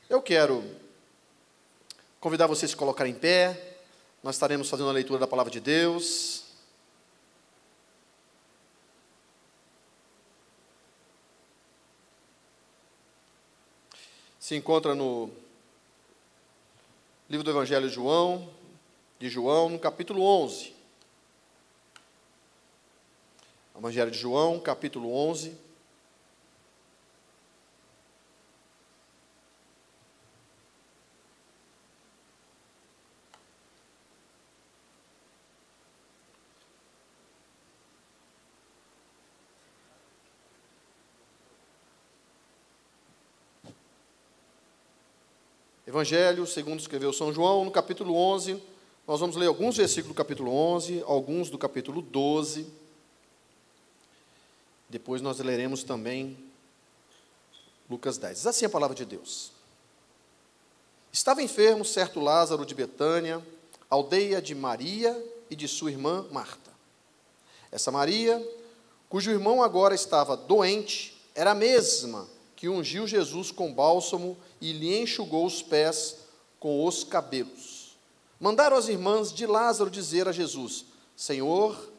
Eu quero convidar vocês a se colocarem em pé. Nós estaremos fazendo a leitura da palavra de Deus. Se encontra no livro do Evangelho de João, no capítulo 11. Evangelho de João, capítulo 11. Evangelho segundo escreveu São João, no capítulo 11, nós vamos ler alguns versículos do capítulo 11, alguns do capítulo 12, depois nós leremos também Lucas 10. Diz assim a palavra de Deus. Estava enfermo certo Lázaro de Betânia, aldeia de Maria e de sua irmã Marta. Essa Maria, cujo irmão agora estava doente, era a mesma que ungiu Jesus com bálsamo e lhe enxugou os pés com os cabelos. Mandaram as irmãs de Lázaro dizer a Jesus: Senhor,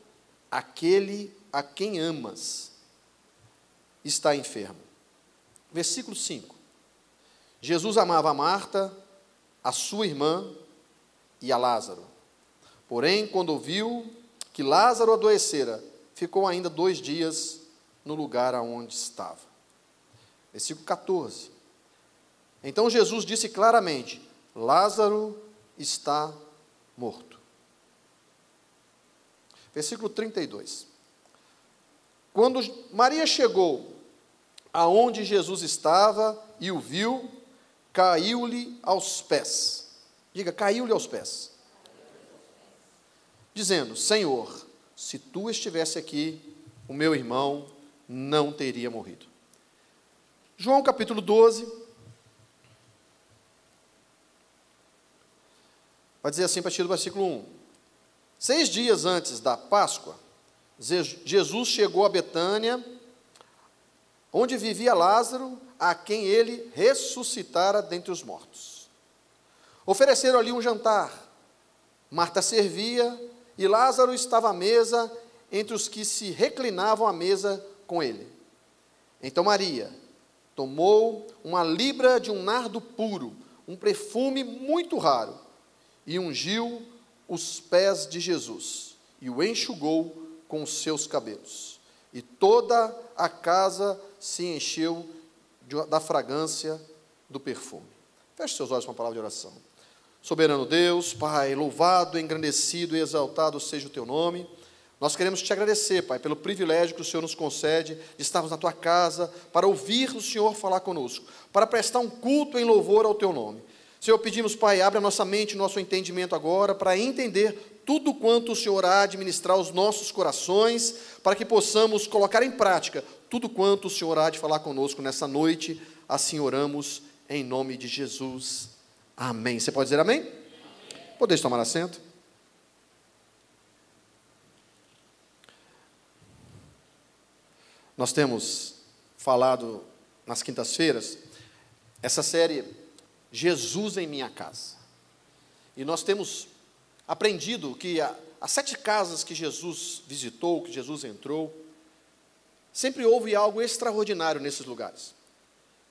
aquele a quem amas está enfermo. Versículo 5. Jesus amava a Marta, a sua irmã e a Lázaro. Porém, quando ouviu que Lázaro adoecera, ficou ainda 2 dias no lugar aonde estava. Versículo 14. Então Jesus disse claramente: Lázaro está morto. Versículo 32. Quando Maria chegou aonde Jesus estava e o viu, caiu-lhe aos pés. Diga, caiu-lhe aos pés. Dizendo: Senhor, se tu estivesse aqui, o meu irmão não teria morrido. João capítulo 12, vai dizer assim a partir do versículo 1. 6 dias antes da Páscoa, Jesus chegou a Betânia, onde vivia Lázaro, a quem ele ressuscitara dentre os mortos. Ofereceram ali um jantar. Marta servia e Lázaro estava à mesa entre os que se reclinavam à mesa com ele. Então Maria tomou uma libra de um nardo puro, um perfume muito raro, e ungiu os pés de Jesus, e o enxugou com os seus cabelos. E toda a casa se encheu da fragrância do perfume. Feche seus olhos com a palavra de oração. Soberano Deus, Pai, louvado, engrandecido e exaltado seja o teu nome. Nós queremos te agradecer, Pai, pelo privilégio que o Senhor nos concede de estarmos na tua casa, para ouvir o Senhor falar conosco, para prestar um culto em louvor ao teu nome. Senhor, pedimos, Pai, abre a nossa mente, o nosso entendimento agora, para entender tudo quanto o Senhor há de ministrar aos nossos corações, para que possamos colocar em prática tudo quanto o Senhor há de falar conosco nessa noite. Assim oramos, em nome de Jesus. Amém. Você pode dizer amém? Amém. Podeis tomar assento? Nós temos falado nas quintas-feiras essa série Jesus em Minha Casa. E nós temos aprendido que as 7 casas que Jesus visitou, que Jesus entrou, sempre houve algo extraordinário nesses lugares.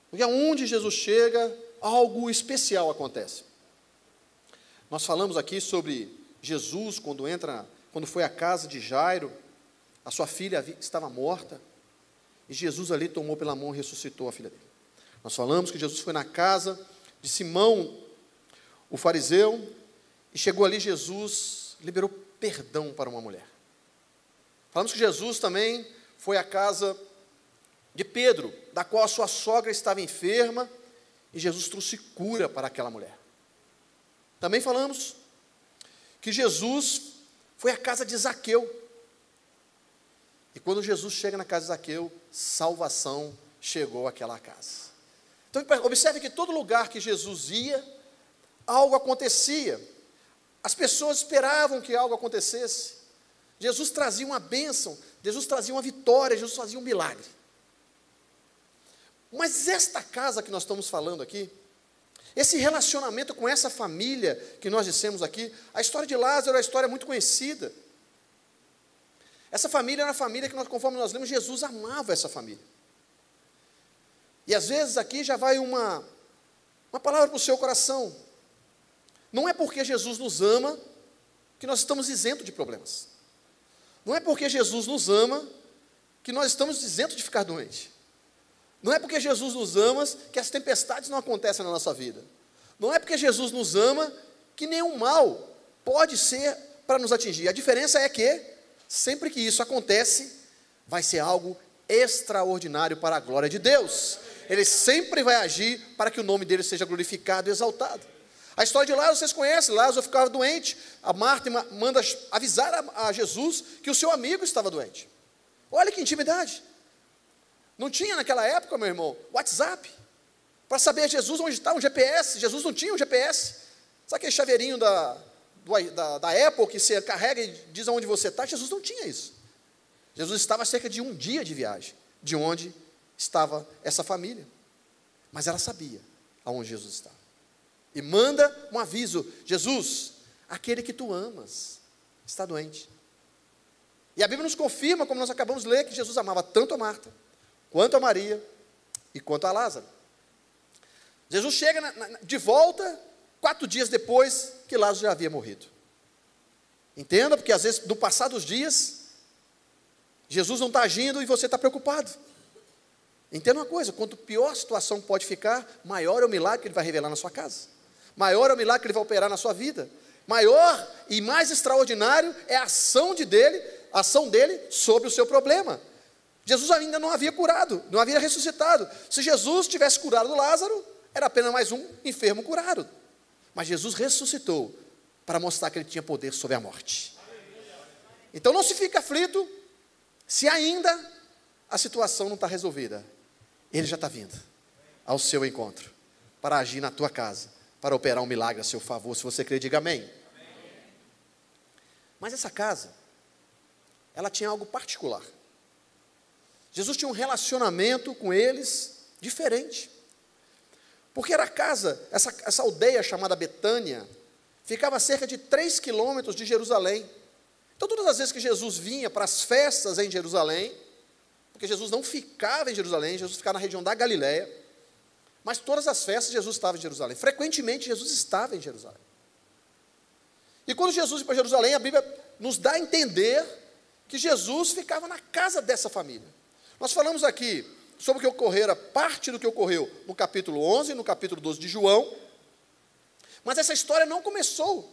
Porque aonde Jesus chega, algo especial acontece. Nós falamos aqui sobre Jesus quando foi à casa de Jairo, a sua filha estava morta, e Jesus ali tomou pela mão e ressuscitou a filha dele. Nós falamos que Jesus foi na casa de Simão, o fariseu, e chegou ali, Jesus liberou perdão para uma mulher. Falamos que Jesus também foi à casa de Pedro, da qual a sua sogra estava enferma, e Jesus trouxe cura para aquela mulher. Também falamos que Jesus foi à casa de Zaqueu, e quando Jesus chega na casa de Zaqueu, salvação chegou àquela casa. Então, observe que todo lugar que Jesus ia, algo acontecia. As pessoas esperavam que algo acontecesse. Jesus trazia uma bênção, Jesus trazia uma vitória, Jesus fazia um milagre. Mas esta casa que nós estamos falando aqui, Esse relacionamento com essa família que nós dissemos aqui, a história de Lázaro é uma história muito conhecida. Essa família era uma família que, conforme nós lemos, Jesus amava essa família. E às vezes aqui já vai uma palavra para o seu coração. Não é porque Jesus nos ama que nós estamos isentos de problemas. Não é porque Jesus nos ama que nós estamos isentos de ficar doentes. Não é porque Jesus nos ama que as tempestades não acontecem na nossa vida. Não é porque Jesus nos ama que nenhum mal pode ser para nos atingir. A diferença é que, sempre que isso acontece, vai ser algo extraordinário para a glória de Deus. Ele sempre vai agir para que o nome dele seja glorificado e exaltado. A história de Lázaro vocês conhecem. Lázaro ficava doente. A Marta manda avisar a Jesus que o seu amigo estava doente. Olha que intimidade. Não tinha naquela época, meu irmão, WhatsApp, para saber Jesus onde está, um GPS. Jesus não tinha um GPS. Sabe aquele chaveirinho da Apple que você carrega e diz aonde você está? Jesus não tinha isso. Jesus estava a cerca de um dia de viagem, de onde estava essa família. Mas ela sabia aonde Jesus estava. E manda um aviso: Jesus, aquele que tu amas, está doente. E a Bíblia nos confirma, como nós acabamos de ler, que Jesus amava tanto a Marta, quanto a Maria e quanto a Lázaro. Jesus chega de volta 4 dias depois que Lázaro já havia morrido. Entenda, porque às vezes, no passar dos dias, Jesus não está agindo e você está preocupado. Entenda uma coisa: quanto pior a situação pode ficar, maior é o milagre que Ele vai revelar na sua casa. Maior é o milagre que Ele vai operar na sua vida. Maior e mais extraordinário é a ação dele sobre o seu problema. Jesus ainda não havia curado, não havia ressuscitado. Se Jesus tivesse curado Lázaro, era apenas mais um enfermo curado. Mas Jesus ressuscitou para mostrar que Ele tinha poder sobre a morte. Então não se fique aflito se ainda a situação não está resolvida. Ele já está vindo ao seu encontro para agir na tua casa, para operar um milagre a seu favor. Se você crê, diga amém. Mas essa casa, ela tinha algo particular. Jesus tinha um relacionamento com eles diferente. Porque era a casa, essa aldeia chamada Betânia, ficava a cerca de 3 quilômetros de Jerusalém. Então todas as vezes que Jesus vinha para as festas em Jerusalém, porque Jesus não ficava em Jerusalém, Jesus ficava na região da Galileia, mas todas as festas Jesus estava em Jerusalém. Frequentemente Jesus estava em Jerusalém. E quando Jesus ia para Jerusalém, a Bíblia nos dá a entender que Jesus ficava na casa dessa família. Nós falamos aqui sobre o que ocorrera, parte do que ocorreu no capítulo 11 e no capítulo 12 de João, mas essa história não começou,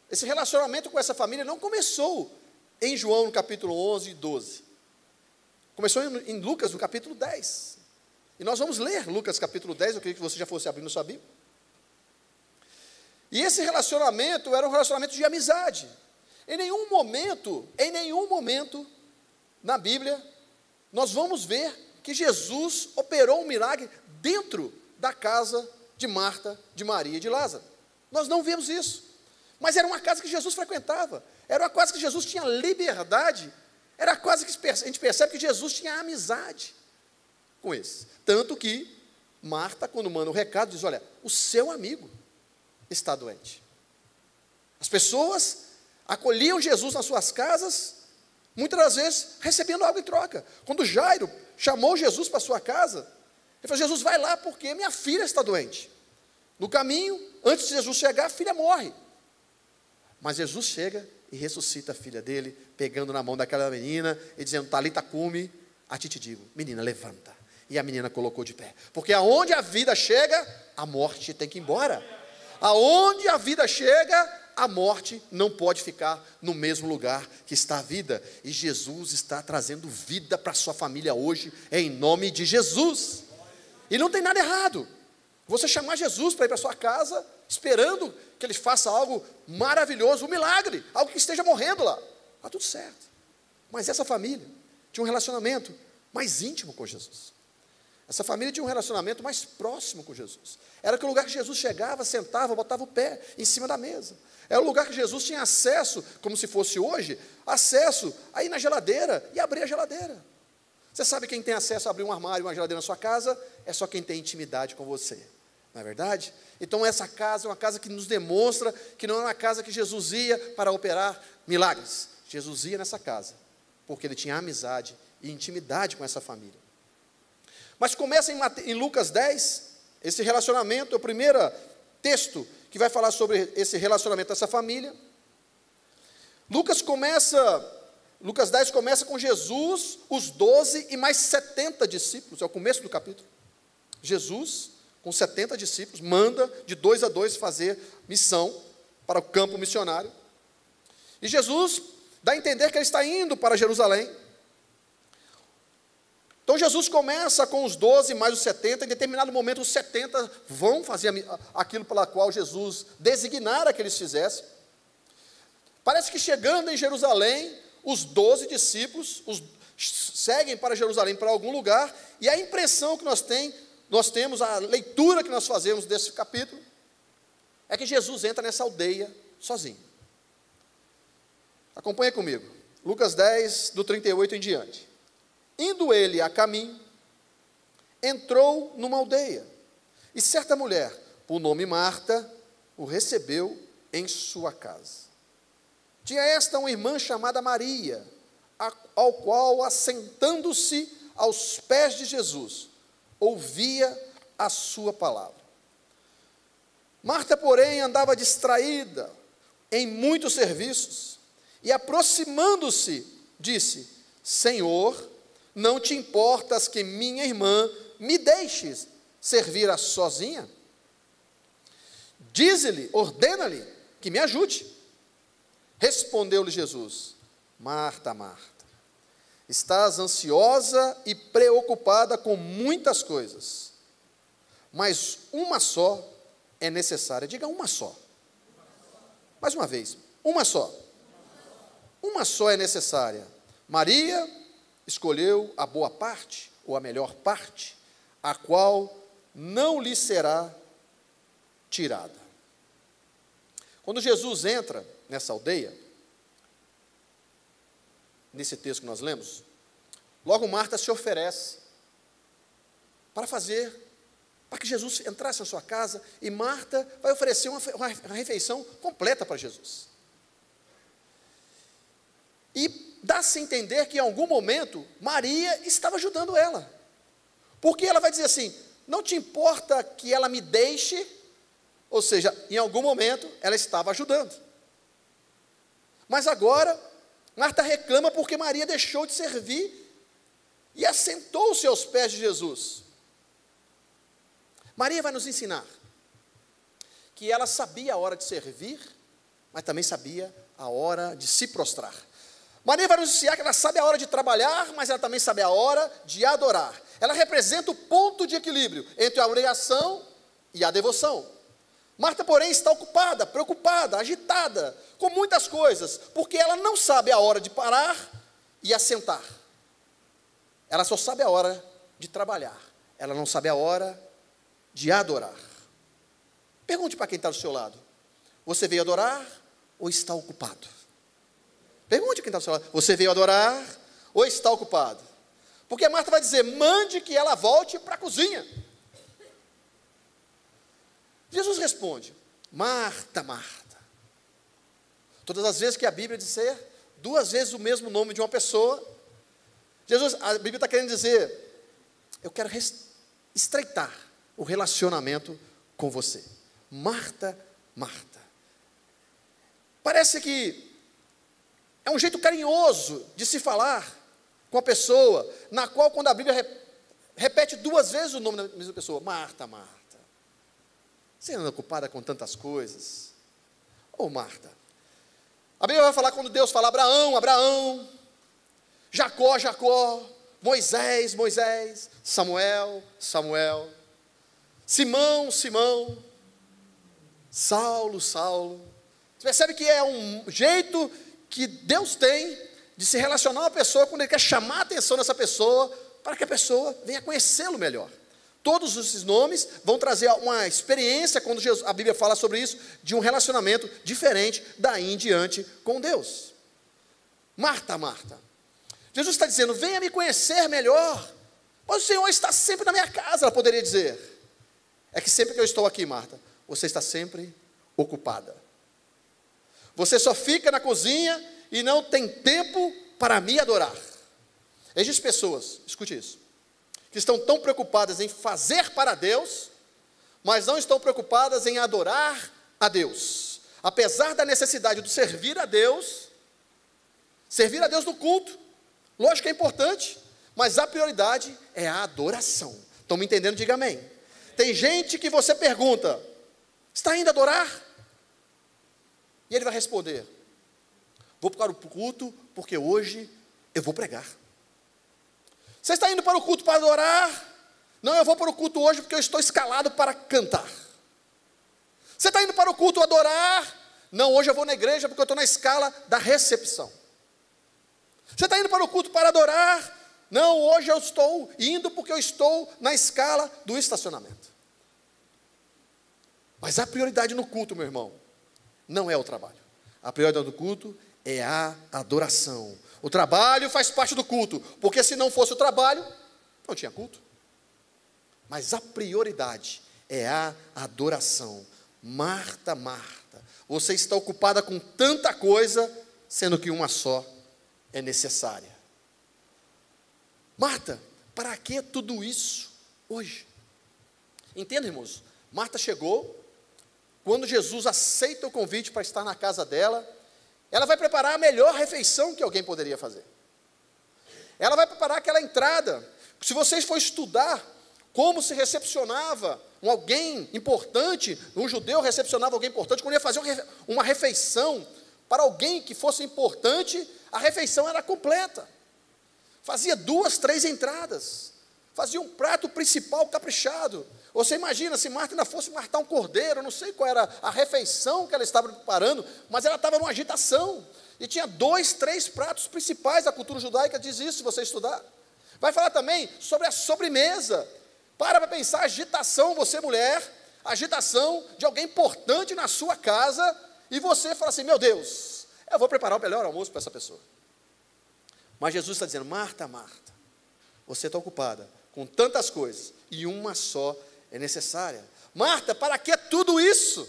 esse relacionamento com essa família não começou em João no capítulo 11 e 12, começou em Lucas no capítulo 10, e nós vamos ler Lucas capítulo 10, eu queria que você já fosse abrindo sua Bíblia. E esse relacionamento era um relacionamento de amizade. Em nenhum momento na Bíblia, nós vamos ver que Jesus operou um milagre dentro da casa de Marta, de Maria e de Lázaro. Nós não vemos isso. Mas era uma casa que Jesus frequentava. Era uma casa que Jesus tinha liberdade. Era quase que a gente percebe que Jesus tinha amizade com eles. Tanto que Marta, quando manda o recado, diz: olha, o seu amigo está doente. As pessoas acolhiam Jesus nas suas casas, muitas das vezes recebendo algo em troca. Quando Jairo chamou Jesus para sua casa, ele falou: Jesus, vai lá porque minha filha está doente. No caminho, antes de Jesus chegar, a filha morre. Mas Jesus chega e ressuscita a filha dele, pegando na mão daquela menina e dizendo: Talita cumi, a ti te digo, menina, levanta. E a menina colocou de pé. Porque aonde a vida chega, a morte tem que ir embora. Aonde a vida chega, a morte não pode ficar no mesmo lugar que está a vida. E Jesus está trazendo vida para a sua família hoje, em nome de Jesus. E não tem nada errado você chamar Jesus para ir para a sua casa, esperando que Ele faça algo maravilhoso, um milagre, algo que esteja morrendo lá. Está tudo certo. Mas essa família tinha um relacionamento mais íntimo com Jesus. Essa família tinha um relacionamento mais próximo com Jesus. Era aquele lugar que Jesus chegava, sentava, botava o pé em cima da mesa. Era o lugar que Jesus tinha acesso, como se fosse hoje, acesso a ir na geladeira e abrir a geladeira. Você sabe quem tem acesso a abrir um armário, uma geladeira na sua casa? É só quem tem intimidade com você. não é verdade? Então essa casa é uma casa que nos demonstra que não é uma casa que Jesus ia para operar milagres. Jesus ia nessa casa, porque ele tinha amizade e intimidade com essa família. Mas começa em Lucas 10, esse relacionamento, é o primeiro texto que vai falar sobre esse relacionamento dessa família. Lucas 10 começa com Jesus, os 12 e mais 70 discípulos, é o começo do capítulo. Jesus, com 70 discípulos, manda de 2 a 2 fazer missão para o campo missionário. E Jesus dá a entender que ele está indo para Jerusalém. Então Jesus começa com os 12 mais os 70, em determinado momento os 70 vão fazer aquilo pela qual Jesus designara que eles fizessem. Parece que chegando em Jerusalém, os 12 discípulos seguem para Jerusalém, para algum lugar, e a impressão que nós temos, a leitura que nós fazemos desse capítulo, é que Jesus entra nessa aldeia sozinho. Acompanha comigo, Lucas 10, do 38 em diante. Indo ele a caminho, entrou numa aldeia, e certa mulher, por nome Marta, o recebeu em sua casa. Tinha esta uma irmã chamada Maria, ao qual, assentando-se aos pés de Jesus, ouvia a sua palavra. Marta, porém, andava distraída em muitos serviços, e aproximando-se, disse: Senhor, não te importas que minha irmã me deixes servir sozinha? Dize-lhe, ordena-lhe que me ajude. Respondeu-lhe Jesus: Marta, Marta, estás ansiosa e preocupada com muitas coisas, mas uma só é necessária. Diga uma só. Mais uma vez, uma só. Uma só é necessária. Maria escolheu a boa parte, ou a melhor parte, a qual não lhe será tirada. Quando Jesus entra nessa aldeia, nesse texto que nós lemos, logo Marta se oferece para que Jesus entrasse na sua casa, e Marta vai oferecer uma refeição completa para Jesus. E dá-se a entender que em algum momento Maria estava ajudando ela, porque ela vai dizer assim: não te importa que ela me deixe, ou seja, em algum momento ela estava ajudando. Mas agora Marta reclama porque Maria deixou de servir e assentou-se aos pés de Jesus. Maria vai nos ensinar que ela sabia a hora de servir, mas também sabia a hora de se prostrar. Maria vai nos ensinar que ela sabe a hora de trabalhar, mas ela também sabe a hora de adorar. Ela representa o ponto de equilíbrio entre a oração e a devoção. Marta, porém, está ocupada, preocupada, agitada, com muitas coisas, porque ela não sabe a hora de parar e assentar. Ela só sabe a hora de trabalhar. Ela não sabe a hora de adorar. Pergunte para quem está do seu lado: você veio adorar ou está ocupado? Pergunte a quem está do seu lado: você veio adorar ou está ocupado? Porque Marta vai dizer: mande que ela volte para a cozinha. Jesus responde: Marta, Marta. Todas as vezes que a Bíblia disser 2 vezes o mesmo nome de uma pessoa, a Bíblia está querendo dizer: eu quero estreitar o relacionamento com você. Marta, Marta. Parece que é um jeito carinhoso de se falar com a pessoa, na qual, quando a Bíblia repete 2 vezes o nome da mesma pessoa: Marta, Marta. Você anda ocupada com tantas coisas? Marta. A Bíblia vai falar, quando Deus fala Abraão, Abraão, Jacó, Jacó, Moisés, Moisés, Samuel, Samuel, Simão, Simão, Saulo, Saulo. Você percebe que é um jeito que Deus tem de se relacionar com a pessoa, quando Ele quer chamar a atenção dessa pessoa, para que a pessoa venha conhecê-lo melhor. Todos esses nomes vão trazer uma experiência, quando a Bíblia fala sobre isso, de um relacionamento diferente daí em diante com Deus. Marta, Marta. Jesus está dizendo: venha me conhecer melhor. Mas o Senhor está sempre na minha casa, ela poderia dizer. é que sempre que eu estou aqui, Marta, você está sempre ocupada. Você só fica na cozinha e não tem tempo para me adorar. Existem pessoas, escute isso, que estão tão preocupadas em fazer para Deus, mas não estão preocupadas em adorar a Deus. Apesar da necessidade de servir a Deus no culto, lógico que é importante, mas a prioridade é a adoração. Estão me entendendo? Diga amém. Tem gente que você pergunta, está indo adorar? E ele vai responder, vou para o culto porque hoje eu vou pregar. Você está indo para o culto para adorar? Não, eu vou para o culto hoje porque eu estou escalado para cantar. Você está indo para o culto adorar? Não, hoje eu vou na igreja porque eu estou na escala da recepção. Você está indo para o culto para adorar? Não, hoje eu estou indo porque eu estou na escala do estacionamento. Mas a prioridade no culto, meu irmão, não é o trabalho. A prioridade do culto é a adoração. O trabalho faz parte do culto, porque se não fosse o trabalho, não tinha culto. Mas a prioridade é a adoração. Marta, Marta, você está ocupada com tanta coisa, sendo que uma só é necessária. Marta, para que tudo isso hoje? Entenda, irmãos, Marta chegou, quando Jesus aceita o convite para estar na casa dela, ela vai preparar a melhor refeição que alguém poderia fazer. Ela vai preparar aquela entrada. Se vocês forem estudar como se recepcionava alguém importante, um judeu recepcionava alguém importante, quando ia fazer uma refeição para alguém que fosse importante, a refeição era completa. Fazia 2, 3 entradas. Fazia um prato principal caprichado. Você imagina, se Marta ainda fosse matar um cordeiro, eu não sei qual era a refeição que ela estava preparando, mas ela estava numa agitação. E tinha 2, 3 pratos principais da cultura judaica, diz isso se você estudar. Vai falar também sobre a sobremesa. Para pensar, agitação, você mulher, agitação de alguém importante na sua casa, e você fala assim, meu Deus, eu vou preparar o melhor almoço para essa pessoa. Mas Jesus está dizendo, Marta, Marta, você está ocupada com tantas coisas, e uma só é necessária. Marta, para que tudo isso?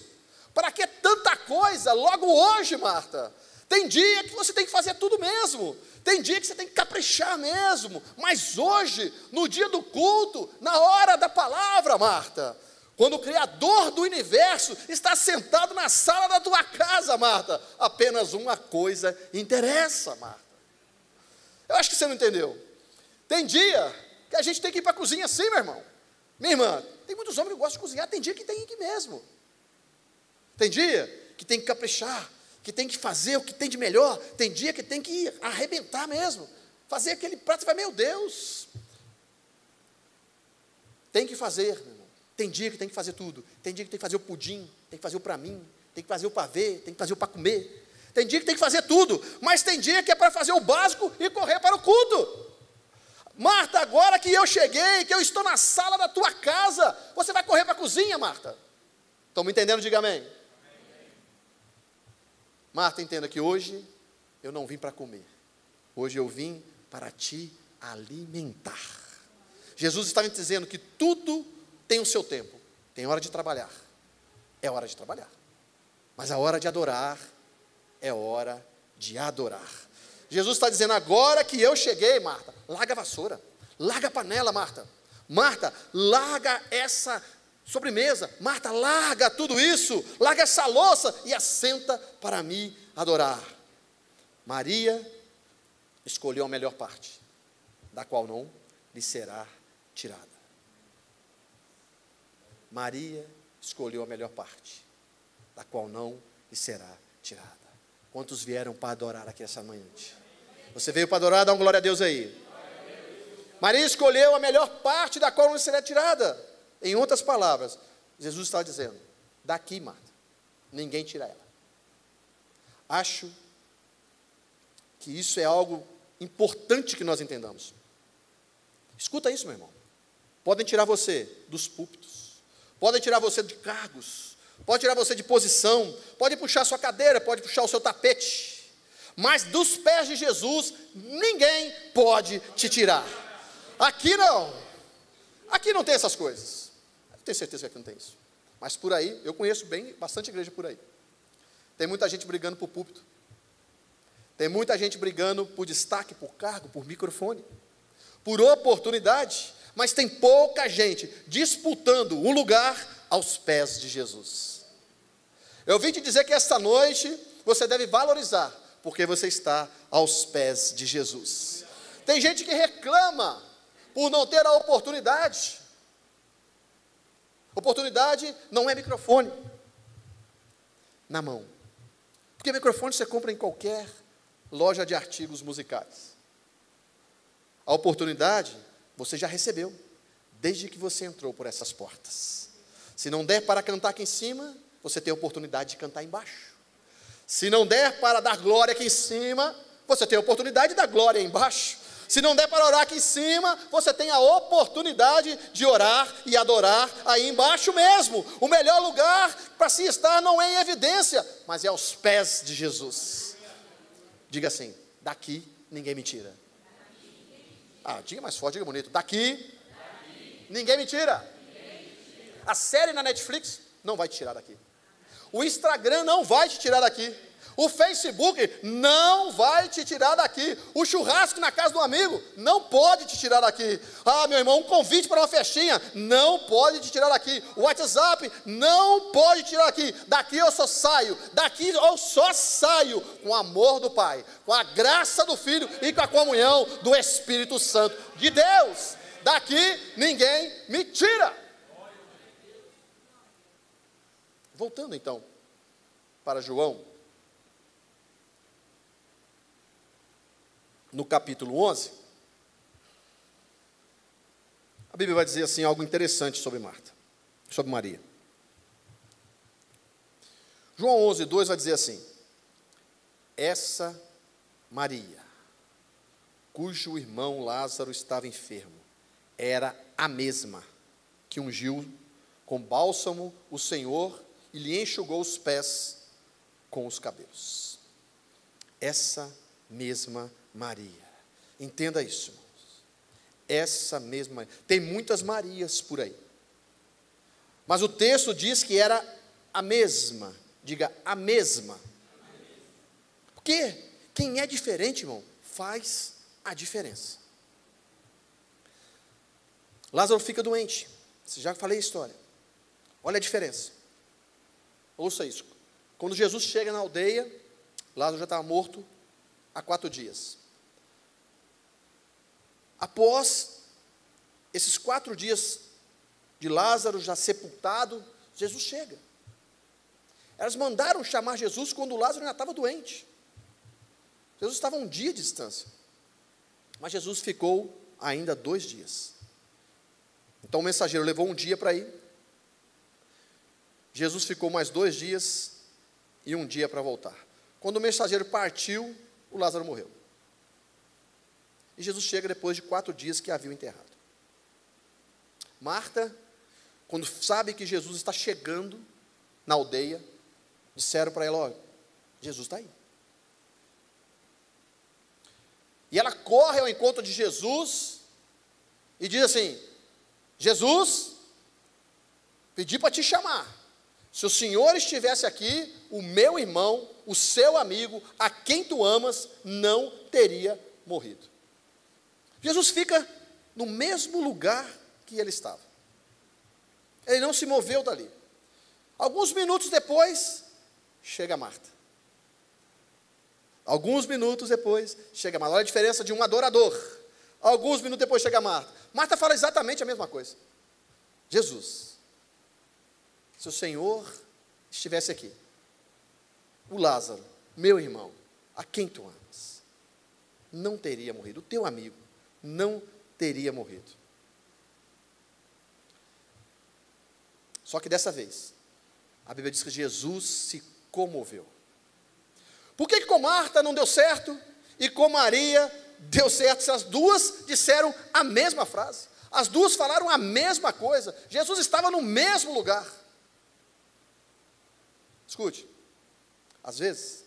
Para que tanta coisa? Logo hoje, Marta. Tem dia que você tem que fazer tudo mesmo. Tem dia que você tem que caprichar mesmo. Mas hoje, no dia do culto, na hora da palavra, Marta, quando o Criador do universo está sentado na sala da tua casa, Marta, apenas uma coisa interessa, Marta. Eu acho que você não entendeu. Tem dia que a gente tem que ir para a cozinha assim, meu irmão. Minha irmã, tem muitos homens que gostam de cozinhar, tem dia que tem que ir mesmo. Tem dia que tem que caprichar, que tem que fazer o que tem de melhor, tem dia que tem que arrebentar mesmo, fazer aquele prato e vai, meu Deus, tem que fazer, meu irmão. Tem dia que tem que fazer tudo, tem dia que tem que fazer o pudim, tem que fazer o para mim, tem que fazer o pavê, tem que fazer o para comer, tem dia que tem que fazer tudo, mas tem dia que é para fazer o básico e correr para o culto. Marta, agora que eu cheguei, que eu estou na sala da tua casa, você vai correr para a cozinha, Marta? Estão me entendendo? Diga amém. Marta, entenda que hoje eu não vim para comer. Hoje eu vim para te alimentar. Jesus estava dizendo que tudo tem o seu tempo. Tem hora de trabalhar. É hora de trabalhar. Mas a hora de adorar é hora de adorar. Jesus está dizendo, agora que eu cheguei, Marta, larga a vassoura. Larga a panela, Marta. Marta, larga essa sobremesa, Marta, larga tudo isso, larga essa louça e assenta para me adorar. Maria escolheu a melhor parte, da qual não lhe será tirada. Maria escolheu a melhor parte, da qual não lhe será tirada. Quantos vieram para adorar aqui essa manhã? Você veio para adorar? Dá uma glória a Deus aí. Maria escolheu a melhor parte, da qual não lhe será tirada. Em outras palavras, Jesus está dizendo, daqui, Marta, ninguém tira ela. Acho que isso é algo importante que nós entendamos. Escuta isso, meu irmão. Podem tirar você dos púlpitos, podem tirar você de cargos, pode tirar você de posição, pode puxar sua cadeira, pode puxar o seu tapete, mas dos pés de Jesus, ninguém pode te tirar. Aqui não tem essas coisas. Eu tenho certeza que aqui não tem isso. Mas por aí, eu conheço bastante igreja por aí. Tem muita gente brigando por púlpito. Tem muita gente brigando por destaque, por cargo, por microfone, por oportunidade. Mas tem pouca gente disputando um lugar aos pés de Jesus. Eu vim te dizer que esta noite você deve valorizar, porque você está aos pés de Jesus. Tem gente que reclama por não ter a oportunidade. Oportunidade não é microfone na mão. Porque microfone você compra em qualquer loja de artigos musicais. A oportunidade você já recebeu, desde que você entrou por essas portas. Se não der para cantar aqui em cima, você tem a oportunidade de cantar embaixo. Se não der para dar glória aqui em cima, você tem a oportunidade de dar glória embaixo. Se não der para orar aqui em cima, você tem a oportunidade de orar e adorar aí embaixo mesmo. O melhor lugar para se estar não é em evidência, mas é aos pés de Jesus. Diga assim: daqui ninguém me tira. Diga mais forte, diga bonito. Daqui ninguém me tira. A série na Netflix não vai te tirar daqui. O Instagram não vai te tirar daqui. O Facebook não vai te tirar daqui. O churrasco na casa do amigo não pode te tirar daqui. Meu irmão, um convite para uma festinha não pode te tirar daqui. O WhatsApp não pode te tirar daqui. Daqui eu só saio. Daqui eu só saio com o amor do Pai, com a graça do Filho e com a comunhão do Espírito Santo de Deus. Daqui ninguém me tira. Voltando então para João, no capítulo 11, a Bíblia vai dizer assim algo interessante sobre Marta, sobre Maria. João 11:2 vai dizer assim: essa Maria, cujo irmão Lázaro estava enfermo, era a mesma que ungiu com bálsamo o Senhor e lhe enxugou os pés com os cabelos. Essa mesma Maria. Entenda isso, irmãos. Essa mesma Maria. Tem muitas Marias por aí. Mas o texto diz que era a mesma. Diga, a mesma. Porque quem é diferente, irmão, faz a diferença. Lázaro fica doente. Já falei a história. Olha a diferença. Ouça isso. Quando Jesus chega na aldeia, Lázaro já estava morto há 4 dias. Após esses 4 dias de Lázaro já sepultado, Jesus chega. Elas mandaram chamar Jesus quando Lázaro ainda estava doente. Jesus estava a 1 dia de distância. Mas Jesus ficou ainda 2 dias. Então o mensageiro levou 1 dia para ir. Jesus ficou mais 2 dias e 1 dia para voltar. Quando o mensageiro partiu, o Lázaro morreu. E Jesus chega depois de 4 dias que haviam enterrado. Marta, quando sabe que Jesus está chegando na aldeia, disseram para ela: olha, Jesus está aí. E ela corre ao encontro de Jesus e diz assim: Jesus, pedi para te chamar. Se o Senhor estivesse aqui, o meu irmão, o seu amigo, a quem tu amas, não teria morrido. Jesus fica no mesmo lugar que ele estava. Ele não se moveu dali. Alguns minutos depois, chega Marta. Alguns minutos depois, chega Marta. Olha a diferença de um adorador. Alguns minutos depois chega Marta. Marta fala exatamente a mesma coisa. Jesus, se o Senhor estivesse aqui, o Lázaro, meu irmão, a quem tu amas, não teria morrido. O teu amigo não teria morrido. Só que dessa vez, a Bíblia diz que Jesus se comoveu. Por que com Marta não deu certo e com Maria deu certo? Se as duas disseram a mesma frase, as duas falaram a mesma coisa, Jesus estava no mesmo lugar. Escute, às vezes,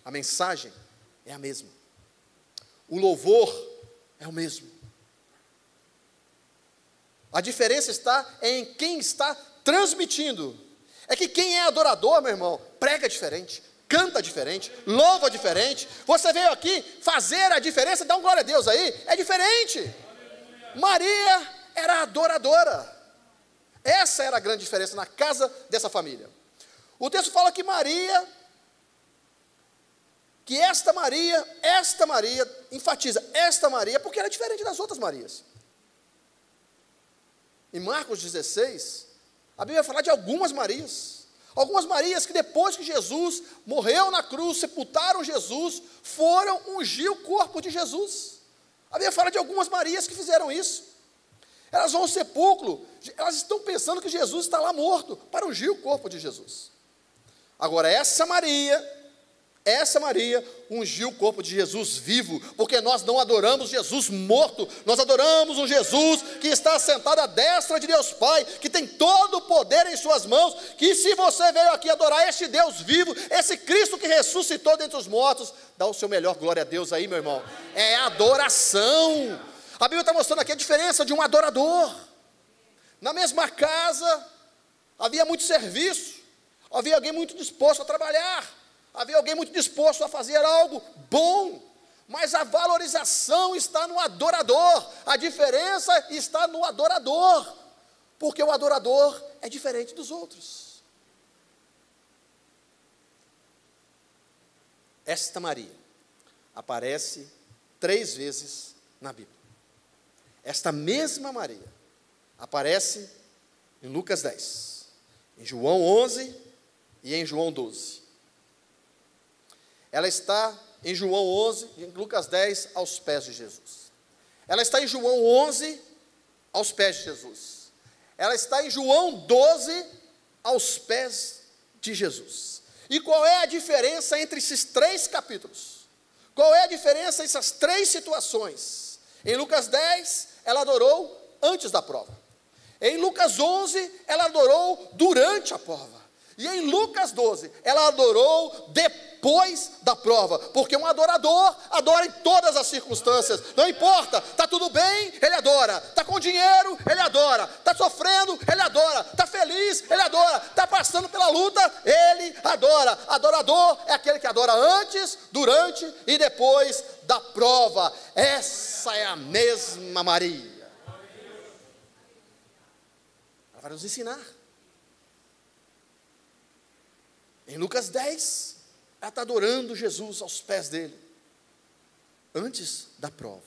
a mensagem é a mesma, o louvor é o mesmo, A diferença está em quem está transmitindo. É que quem é adorador, meu irmão, prega diferente, canta diferente, louva diferente. Você veio aqui fazer a diferença, dá um glória a Deus aí, é diferente. Maria era adoradora. Essa era a grande diferença na casa dessa família. O texto fala que esta Maria, enfatiza, esta Maria, porque era diferente das outras Marias. Em Marcos 16, a Bíblia vai falar de algumas Marias que depois que Jesus morreu na cruz, sepultaram Jesus, foram ungir o corpo de Jesus. A Bíblia fala de algumas Marias que fizeram isso. Elas vão ao sepulcro, elas estão pensando que Jesus está lá morto, para ungir o corpo de Jesus. Agora, essa Maria ungiu o corpo de Jesus vivo, porque nós não adoramos Jesus morto, nós adoramos um Jesus que está sentado à destra de Deus Pai, que tem todo o poder em suas mãos, que se você veio aqui adorar este Deus vivo, esse Cristo que ressuscitou dentre os mortos, dá o seu melhor glória a Deus aí, meu irmão. É adoração. A Bíblia está mostrando aqui a diferença de um adorador. Na mesma casa, havia muito serviço, havia alguém muito disposto a trabalhar, havia alguém muito disposto a fazer algo bom, mas a valorização está no adorador, a diferença está no adorador, porque o adorador é diferente dos outros. Esta Maria aparece 3 vezes na Bíblia. Esta mesma Maria aparece em Lucas 10, em João 11 e em João 12. Ela está em João 11, em Lucas 10, aos pés de Jesus. Ela está em João 11, aos pés de Jesus. Ela está em João 12, aos pés de Jesus. E qual é a diferença entre esses 3 capítulos? Qual é a diferença entre essas 3 situações? Em Lucas 10, ela adorou antes da prova. Em Lucas 11, ela adorou durante a prova. E em Lucas 12, ela adorou depois da prova, porque um adorador adora em todas as circunstâncias, não importa, está tudo bem, ele adora, está com dinheiro, ele adora, está sofrendo, ele adora, está feliz, ele adora, está passando pela luta, ele adora. Adorador é aquele que adora antes, durante e depois da prova. Essa é a mesma Maria. Ela vai nos ensinar. Em Lucas 10, ela está adorando Jesus aos pés dele, antes da prova.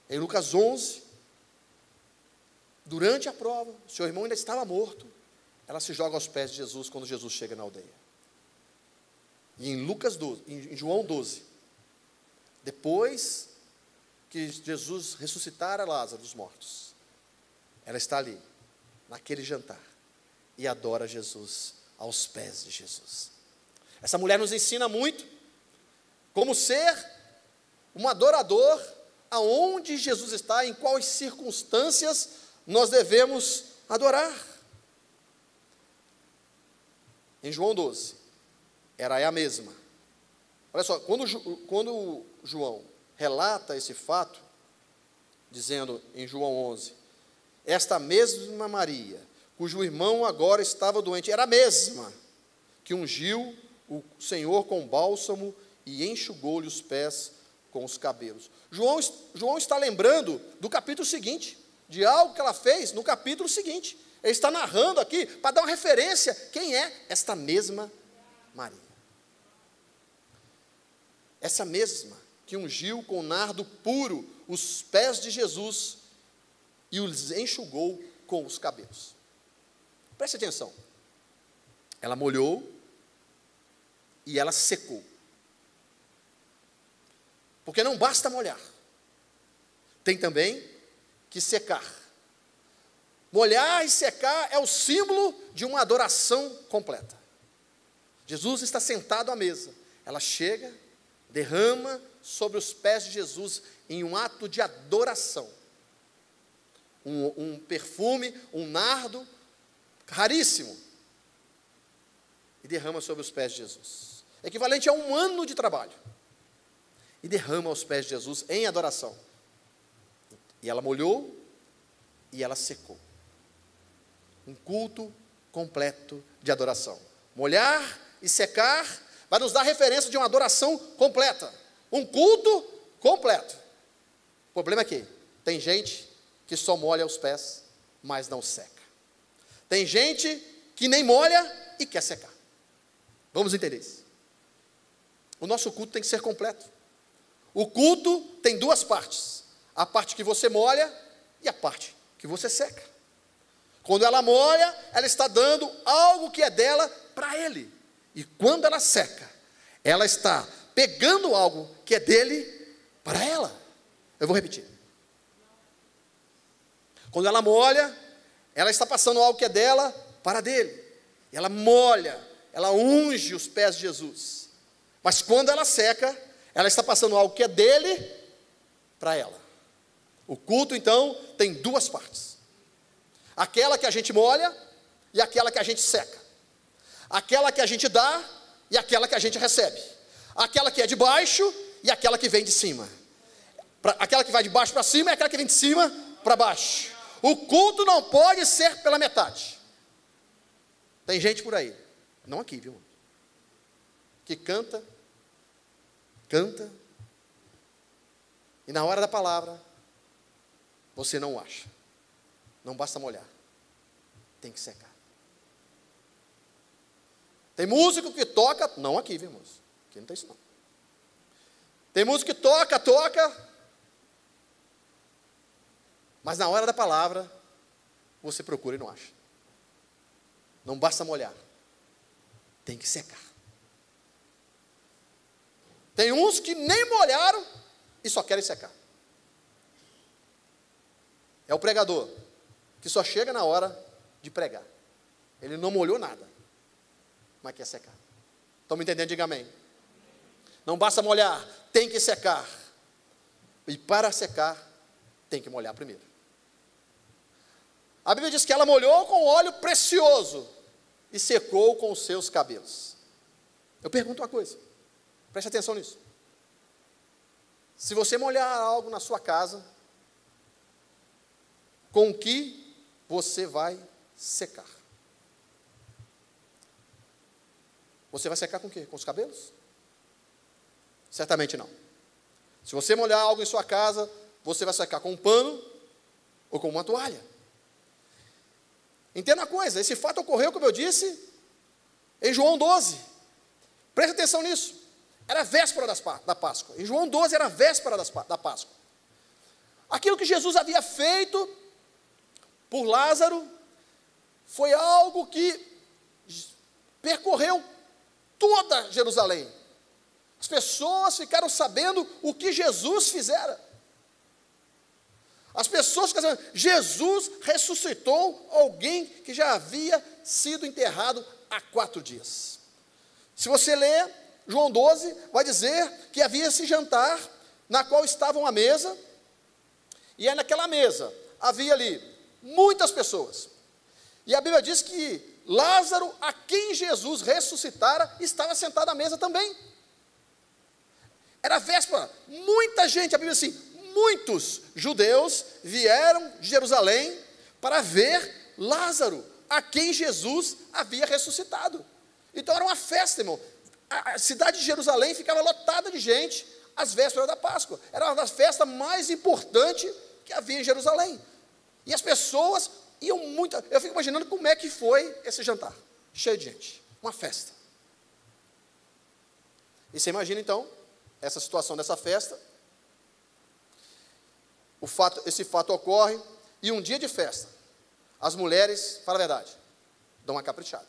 Em Lucas 11, durante a prova, o seu irmão ainda estava morto, ela se joga aos pés de Jesus quando Jesus chega na aldeia. E em Lucas 12, em João 12, depois que Jesus ressuscitara Lázaro dos mortos, ela está ali, naquele jantar, e adora Jesus aos pés de Jesus. Essa mulher nos ensina muito como ser um adorador, aonde Jesus está, em quais circunstâncias nós devemos adorar. Em João 12, era a mesma. Olha só, quando João relata esse fato, dizendo em João 11, esta mesma Maria, cujo irmão agora estava doente, era a mesma que ungiu o Senhor com bálsamo e enxugou-lhe os pés com os cabelos. João está lembrando do capítulo seguinte, de algo que ela fez no capítulo seguinte. Ele está narrando aqui para dar uma referência, quem é esta mesma Maria. Essa mesma que ungiu com nardo puro os pés de Jesus e os enxugou com os cabelos. Preste atenção, ela molhou e ela secou, porque não basta molhar, tem também que secar. Molhar e secar é o símbolo de uma adoração completa. Jesus está sentado à mesa, ela chega, derrama sobre os pés de Jesus em um ato de adoração, um perfume, um nardo, raríssimo, e derrama sobre os pés de Jesus, equivalente a 1 ano de trabalho, e derrama aos pés de Jesus em adoração. E ela molhou e ela secou. Um culto completo de adoração. Molhar e secar vai nos dar referência de uma adoração completa. Um culto completo. O problema é que tem gente que só molha os pés, mas não seca. Tem gente que nem molha e quer secar. Vamos entender isso. O nosso culto tem que ser completo. O culto tem duas partes. A parte que você molha e a parte que você seca. Quando ela molha, ela está dando algo que é dela para ele. E quando ela seca, ela está pegando algo que é dele para ela. Eu vou repetir. Quando ela molha, ela está passando algo que é dela para dele. Ela molha, ela unge os pés de Jesus. Mas quando ela seca, ela está passando algo que é dele para ela. O culto, então, tem duas partes. Aquela que a gente molha e aquela que a gente seca. Aquela que a gente dá e aquela que a gente recebe. Aquela que é de baixo e aquela que vem de cima. Aquela que vai de baixo para cima e aquela que vem de cima para baixo. O culto não pode ser pela metade. Tem gente por aí, não aqui, viu? Que canta, e na hora da palavra, você não acha. Não basta molhar, tem que secar. Tem músico que toca, não aqui, viu, irmãos? Aqui não tem isso não. Tem músico que toca, mas na hora da palavra, você procura e não acha. Não basta molhar, tem que secar. Tem uns que nem molharam e só querem secar. É o pregador, que só chega na hora de pregar. Ele não molhou nada, mas quer secar. Estão me entendendo? Diga amém. Não basta molhar, tem que secar. E para secar, tem que molhar primeiro. A Bíblia diz que ela molhou com óleo precioso e secou com os seus cabelos. Eu pergunto uma coisa, preste atenção nisso. Se você molhar algo na sua casa, com o que você vai secar? Você vai secar com o quê? Com os cabelos? Certamente não. Se você molhar algo em sua casa, você vai secar com um pano ou com uma toalha. Entenda uma coisa, esse fato ocorreu, como eu disse, em João 12. Preste atenção nisso. Era a véspera da Páscoa. Em João 12 era a véspera da Páscoa. Aquilo que Jesus havia feito por Lázaro foi algo que percorreu toda Jerusalém. As pessoas ficaram sabendo o que Jesus fizera. As pessoas ficaram sabendo, Jesus ressuscitou alguém que já havia sido enterrado há 4 dias. Se você ler João 12, vai dizer que havia esse jantar, na qual estavam à mesa, e aí naquela mesa havia ali muitas pessoas. E a Bíblia diz que Lázaro, a quem Jesus ressuscitara, estava sentado à mesa também. Era véspera, muita gente, a Bíblia diz assim, muitos judeus vieram de Jerusalém para ver Lázaro, a quem Jesus havia ressuscitado. Então era uma festa, irmão. A cidade de Jerusalém ficava lotada de gente às vésperas da Páscoa. Era uma das festas mais importantes que havia em Jerusalém. E as pessoas iam muito. Eu fico imaginando como é que foi esse jantar. Cheio de gente. Uma festa. E você imagina então, essa situação dessa festa. Esse fato ocorre, e um dia de festa, as mulheres, fala a verdade, dão uma caprichada.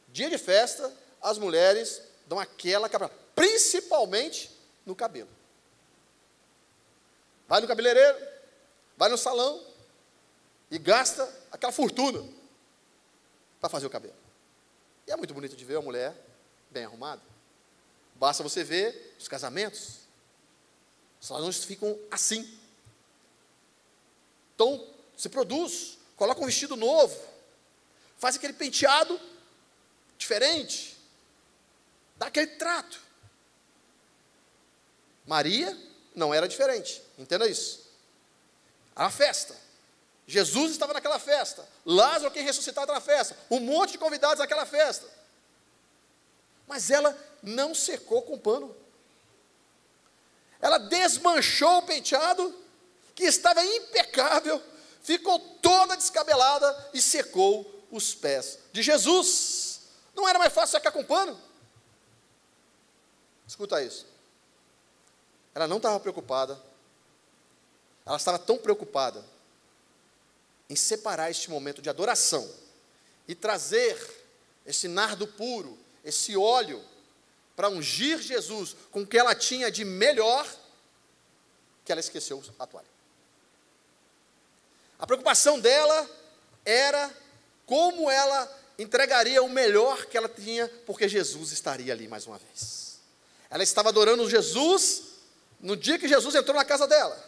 Dia de festa, as mulheres dão aquela caprichada, principalmente no cabelo. Vai no cabeleireiro, vai no salão, e gasta aquela fortuna para fazer o cabelo. E é muito bonito de ver uma mulher bem arrumada. Basta você ver os casamentos, os salões ficam assim. Então, se produz, coloca um vestido novo, faz aquele penteado diferente, dá aquele trato. Maria não era diferente, entenda isso. Era uma festa, Jesus estava naquela festa, Lázaro, quem ressuscitado na festa, um monte de convidados naquela festa. Mas ela não secou com pano. Ela desmanchou o penteado, que estava impecável, ficou toda descabelada e secou os pés de Jesus. Não era mais fácil secar com pano? Escuta isso. Ela não estava preocupada. Ela estava tão preocupada em separar este momento de adoração e trazer esse nardo puro, esse óleo, para ungir Jesus com o que ela tinha de melhor, que ela esqueceu a toalha. A preocupação dela era como ela entregaria o melhor que ela tinha, porque Jesus estaria ali mais uma vez. Ela estava adorando Jesus no dia que Jesus entrou na casa dela.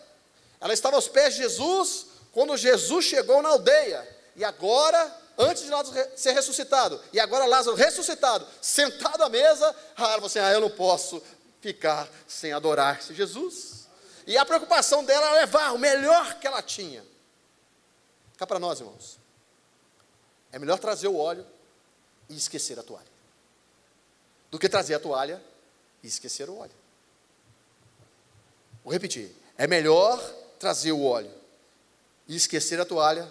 Ela estava aos pés de Jesus quando Jesus chegou na aldeia. E agora, antes de Lázaro ser ressuscitado, e agora Lázaro ressuscitado, sentado à mesa, eu não posso ficar sem adorar esse Jesus. E a preocupação dela era levar o melhor que ela tinha. Cá para nós, irmãos. É melhor trazer o óleo e esquecer a toalha, do que trazer a toalha e esquecer o óleo. Vou repetir. É melhor trazer o óleo e esquecer a toalha,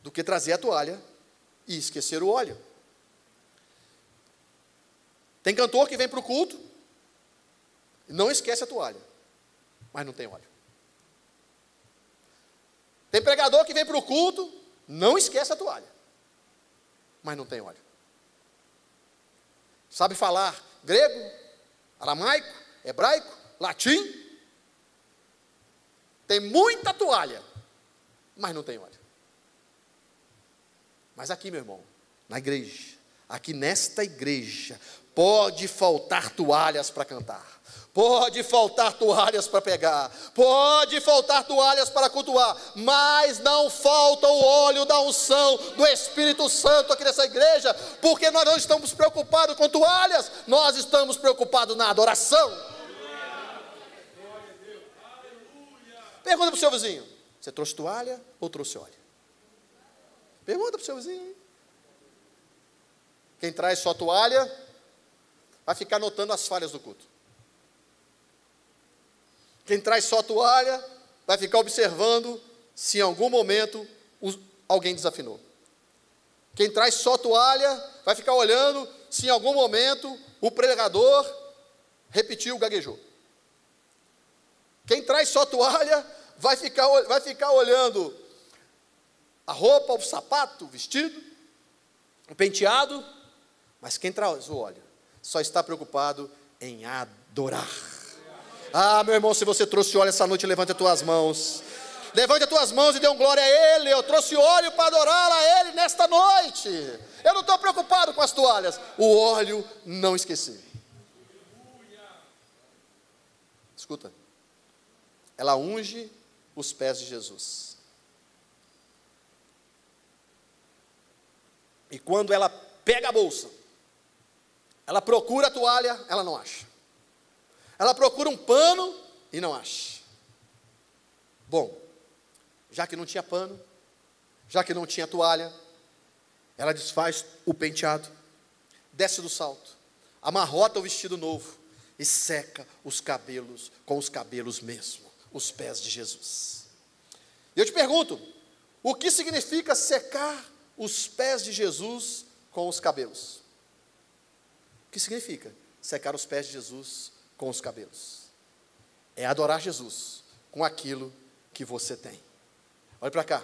do que trazer a toalha e esquecer o óleo. Tem cantor que vem para o culto e não esquece a toalha, mas não tem óleo. Tem pregador que vem para o culto, não esquece a toalha, mas não tem óleo. Sabe falar grego, aramaico, hebraico, latim, tem muita toalha, mas não tem óleo. Mas aqui, meu irmão, na igreja, aqui nesta igreja, pode faltar toalhas para cantar, pode faltar toalhas para pegar, pode faltar toalhas para cultuar, mas não falta o óleo da unção do Espírito Santo aqui nessa igreja, porque nós não estamos preocupados com toalhas, nós estamos preocupados na adoração. Pergunta para o seu vizinho: você trouxe toalha ou trouxe óleo? Pergunta para o seu vizinho. Quem traz só toalha vai ficar notando as falhas do culto. Quem traz só toalha vai ficar observando se em algum momento alguém desafinou. Quem traz só toalha vai ficar olhando se em algum momento o pregador repetiu, gaguejou. Quem traz só toalha vai ficar olhando a roupa, o sapato, o vestido, o penteado, mas quem traz o óleo só está preocupado em adorar. Ah, meu irmão, se você trouxe óleo essa noite, levante as tuas mãos. Levante as tuas mãos e dê glória a Ele. Eu trouxe óleo para adorar a Ele nesta noite. Eu não estou preocupado com as toalhas. O óleo não esqueci. Escuta. Ela unge os pés de Jesus. E quando ela pega a bolsa, ela procura a toalha, ela não acha. Ela procura um pano e não acha. Bom, já que não tinha pano, já que não tinha toalha, ela desfaz o penteado, desce do salto, amarrota o vestido novo e seca os cabelos com os cabelos mesmo, os pés de Jesus. E eu te pergunto, o que significa secar os pés de Jesus com os cabelos? O que significa secar os pés de Jesus com os cabelos? É adorar Jesus com aquilo que você tem. Olha para cá.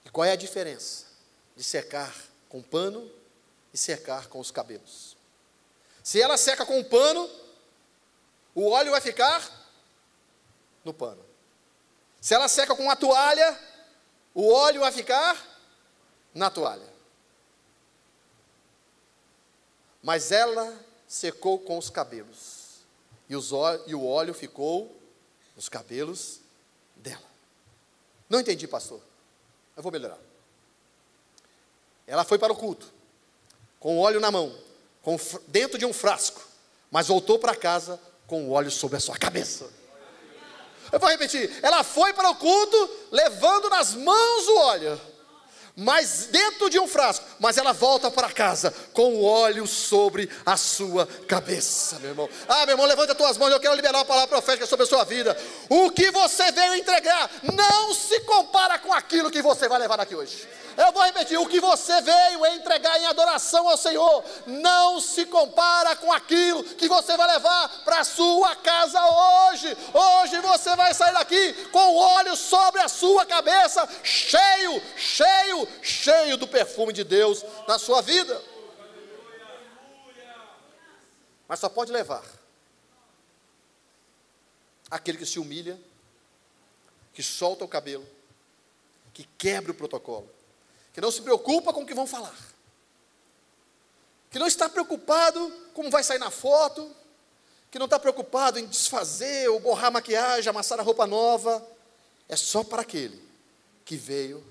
E qual é a diferença de secar com pano e secar com os cabelos? Se ela seca com o pano, o óleo vai ficar no pano. Se ela seca com a toalha, o óleo vai ficar na toalha. Mas ela secou com os cabelos, e o óleo ficou nos cabelos dela. Não entendi, pastor. Eu vou melhorar. Ela foi para o culto, com o óleo na mão, dentro de um frasco, mas voltou para casa com o óleo sobre a sua cabeça. Eu vou repetir. Ela foi para o culto, levando nas mãos o óleo, mas dentro de um frasco. Mas ela volta para casa com o óleo sobre a sua cabeça, meu irmão. Meu irmão, levante as tuas mãos. Eu quero liberar uma palavra profética sobre a sua vida. O que você veio entregar não se compara com aquilo que você vai levar daqui hoje. Eu vou repetir, o que você veio entregar em adoração ao Senhor não se compara com aquilo que você vai levar para a sua casa hoje. Hoje você vai sair daqui com óleo sobre a sua cabeça, cheio, cheio, cheio do perfume de Deus na sua vida. Mas só pode levar aquele que se humilha, que solta o cabelo, que quebra o protocolo, que não se preocupa com o que vão falar, que não está preocupado como vai sair na foto, que não está preocupado em desfazer ou borrar a maquiagem, amassar a roupa nova. É só para aquele que veio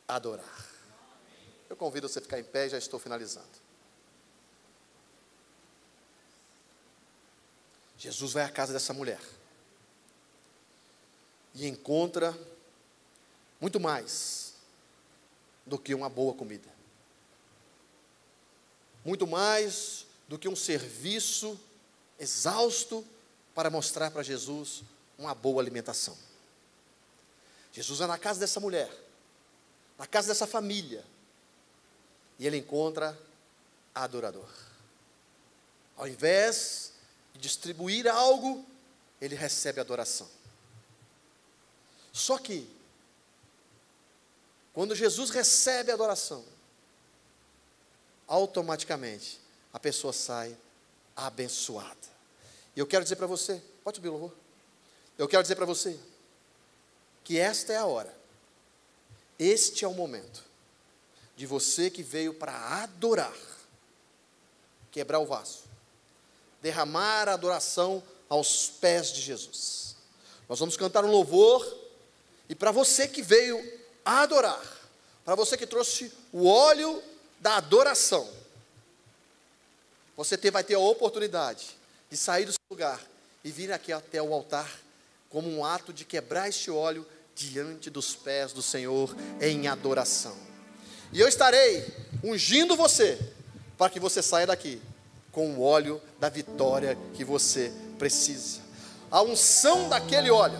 adorar. Eu convido você a ficar em pé, já estou finalizando. Jesus vai à casa dessa mulher e encontra muito mais do que uma boa comida, muito mais do que um serviço exausto para mostrar para Jesus uma boa alimentação. Jesus vai na casa dessa mulher, na casa dessa família, e ele encontra adorador. Ao invés de distribuir algo, ele recebe adoração. Só que quando Jesus recebe a adoração, automaticamente a pessoa sai abençoada. E eu quero dizer para você, pode subir o louvor? Eu quero dizer para você que esta é a hora, este é o momento de você que veio para adorar, quebrar o vaso, derramar a adoração aos pés de Jesus. Nós vamos cantar um louvor, e para você que veio a adorar, para você que trouxe o óleo da adoração, você vai ter a oportunidade de sair do seu lugar e vir aqui até o altar, como um ato de quebrar este óleo diante dos pés do Senhor em adoração. E eu estarei ungindo você, para que você saia daqui com o óleo da vitória que você precisa. A unção daquele óleo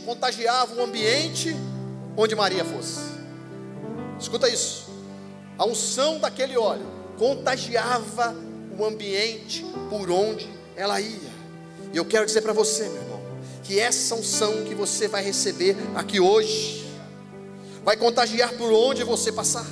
contagiava o ambiente onde Maria fosse. Escuta isso. A unção daquele óleo contagiava o ambiente por onde ela ia. E eu quero dizer para você, meu irmão, que essa unção que você vai receber aqui hoje vai contagiar por onde você passar.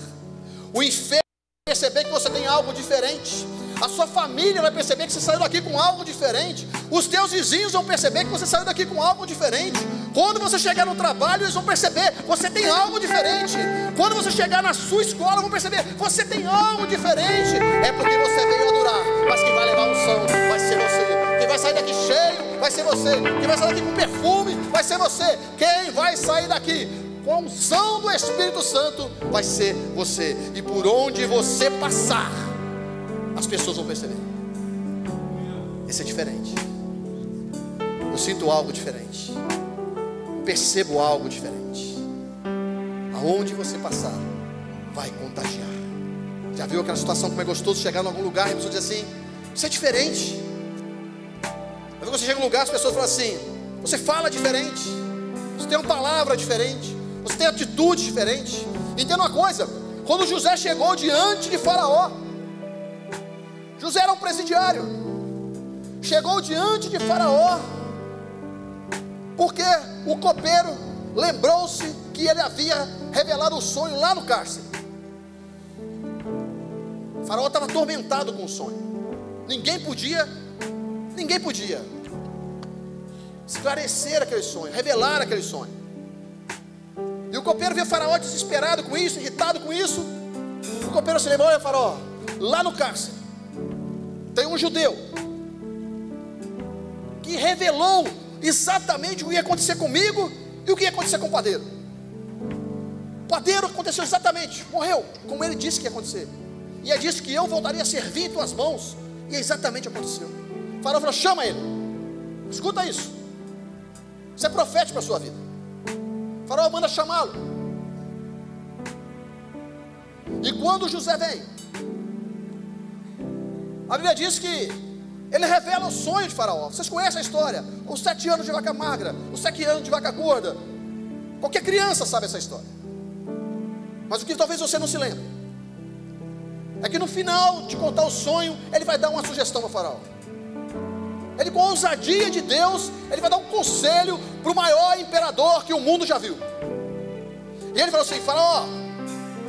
O inferno vai perceber que você tem algo diferente. A sua família vai perceber que você saiu daqui com algo diferente. Os teus vizinhos vão perceber que você saiu daqui com algo diferente. Quando você chegar no trabalho, eles vão perceber que você tem algo diferente. Quando você chegar na sua escola, vão perceber que você tem algo diferente. É porque você veio adorar. Mas quem vai levar a unção vai ser você. Quem vai sair daqui cheio vai ser você. Quem vai sair daqui com perfume vai ser você. Quem vai sair daqui com a unção do Espírito Santo vai ser você. E por onde você passar, as pessoas vão perceber. Esse é diferente. Eu sinto algo diferente. Eu percebo algo diferente. Aonde você passar, vai contagiar. Já viu aquela situação como é gostoso chegar em algum lugar e a pessoa diz assim: você é diferente. Quando você chega em um lugar, as pessoas falam assim: você fala diferente, você tem uma palavra diferente, você tem atitude diferente. Entenda uma coisa: quando José chegou diante de Faraó, José era um presidiário, chegou diante de Faraó, porque o copeiro lembrou-se que ele havia revelado o sonho lá no cárcere. Faraó estava atormentado com o sonho. Ninguém podia esclarecer aquele sonho, revelar aquele sonho. E o copeiro vê Faraó desesperado com isso, irritado com isso. O copeiro se lembrou: olha, Faraó, lá no cárcere tem um judeu que revelou exatamente o que ia acontecer comigo e o que ia acontecer com o padeiro. O padeiro aconteceu exatamente, morreu como ele disse que ia acontecer. E ele disse que eu voltaria a servir em tuas mãos. E exatamente aconteceu. O Faraó falou: chama ele. Escuta isso. Isso é profético para a sua vida. O faraó manda chamá-lo. E quando José vem, a Bíblia diz que ele revela o sonho de Faraó. Vocês conhecem a história? Os 7 anos de vaca magra, os 7 anos de vaca gorda. Qualquer criança sabe essa história. Mas o que talvez você não se lembre é que no final de contar o sonho, ele vai dar uma sugestão para Faraó. Ele, com a ousadia de Deus, ele vai dar um conselho para o maior imperador que o mundo já viu. E ele falou assim: Faraó,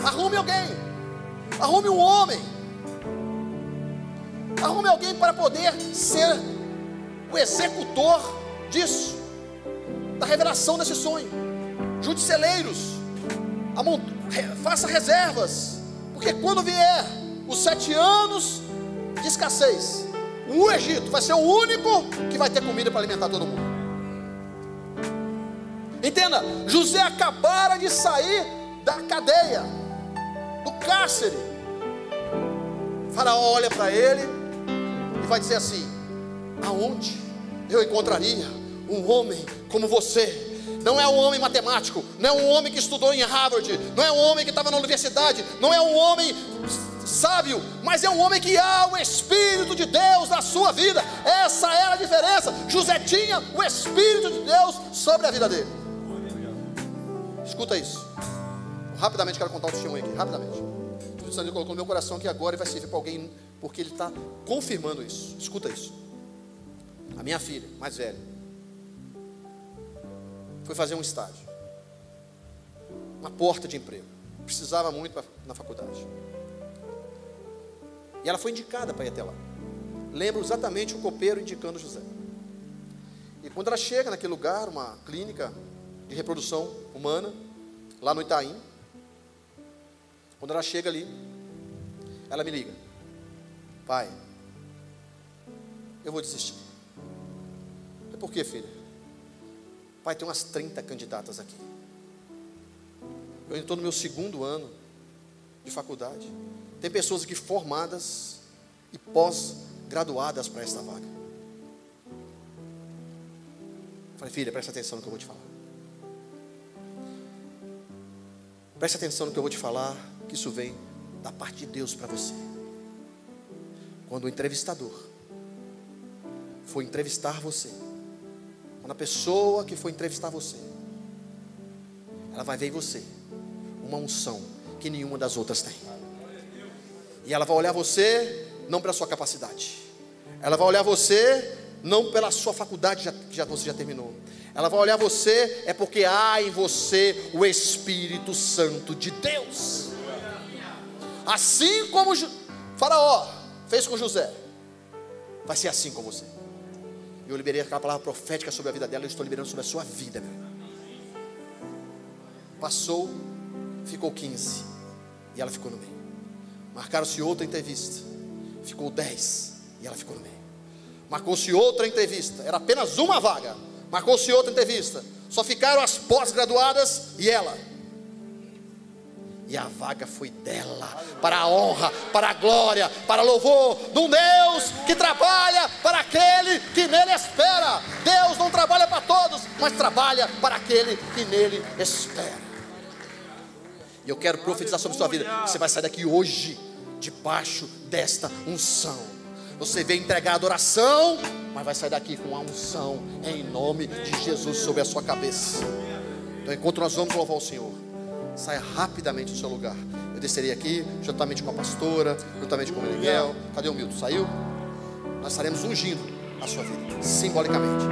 arrume alguém, arrume um homem, arrume alguém para poder ser o executor disso, da revelação desse sonho. Junte celeiros, faça reservas, porque quando vier os 7 anos de escassez, o Egito vai ser o único que vai ter comida para alimentar todo mundo. Entenda, José acabara de sair da cadeia, do cárcere. O faraó olha para ele e vai dizer assim: aonde eu encontraria um homem como você? Não é um homem matemático, não é um homem que estudou em Harvard, não é um homem que estava na universidade, não é um homem sábio, mas é um homem que há o Espírito de Deus na sua vida. Essa era a diferença. José tinha o Espírito de Deus sobre a vida dele. Escuta isso. Rapidamente quero contar um testemunho aqui, rapidamente. O Espírito Santo colocou no meu coração que agora ele vai servir para alguém, porque ele está confirmando isso. Escuta isso. A minha filha, mais velha, foi fazer um estágio, uma porta de emprego. Precisava muito na faculdade. E ela foi indicada para ir até lá. Lembro exatamente o copeiro indicando José. E quando ela chega naquele lugar, uma clínica de reprodução humana, lá no Itaim, quando ela chega ali, ela me liga: pai, eu vou desistir. Por quê, filha? Pai, tem umas 30 candidatas aqui. Eu estou no meu 2º ano de faculdade. Tem pessoas aqui formadas e pós-graduadas para esta vaga. Eu falei: filha, presta atenção no que eu vou te falar. Presta atenção no que eu vou te falar, que isso vem da parte de Deus para você. Quando o entrevistador for entrevistar você, quando a pessoa que for entrevistar você, ela vai ver em você uma unção que nenhuma das outras tem. E ela vai olhar você não pela sua capacidade, ela vai olhar você não pela sua faculdade que você já terminou. Ela vai olhar você é porque há em você o Espírito Santo de Deus. Assim como Faraó fez com José, vai ser assim com você. Eu liberei aquela palavra profética sobre a vida dela. Eu estou liberando sobre a sua vida, meu irmão. Passou, ficou 15 e ela ficou no meio. Marcaram-se outra entrevista, ficou 10 e ela ficou no meio. Marcou-se outra entrevista, era apenas uma vaga. Marcou-se outra entrevista, só ficaram as pós-graduadas e ela. E a vaga foi dela, para a honra, para a glória, para louvor de um Deus que trabalha para aquele que nele espera. Deus não trabalha para todos, mas trabalha para aquele que nele espera. E eu quero profetizar sobre a sua vida. Você vai sair daqui hoje, debaixo desta unção. Você veio entregar adoração, mas vai sair daqui com a unção, em nome de Jesus, sobre a sua cabeça. Então, enquanto nós vamos louvar o Senhor, saia rapidamente do seu lugar. Eu descerei aqui, juntamente com a pastora, juntamente com o Miguel. Cadê o Milton? Saiu? Nós estaremos ungindo a sua vida, simbolicamente.